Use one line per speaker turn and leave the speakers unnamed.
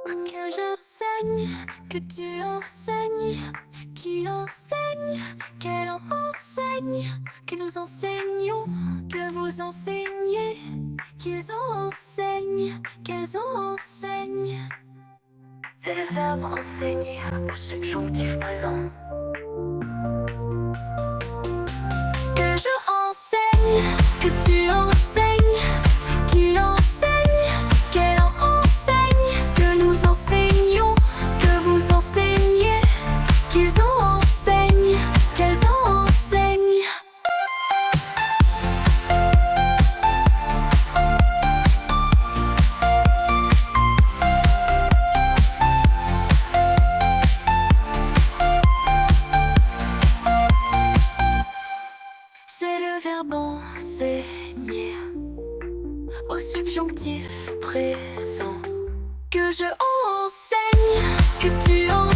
Que j'enseigne, que tu enseignes, qu'il enseigne, qu'elle enseigne, que nous enseignons, que vous enseignez, qu'ils enseignent, qu'elles enseignent. C'est le verbe enseigner au subjonctif présent. Que je enseigne, que tu enseignes, qu'il enseigne, qu'elle enseigne, que nous enseignons, que vous enseignez, qu'ils enseignent, qu'elles enseignent. C'est le verbe enseigner au subjonctif présent. Que je enseigne, que tu enseignes.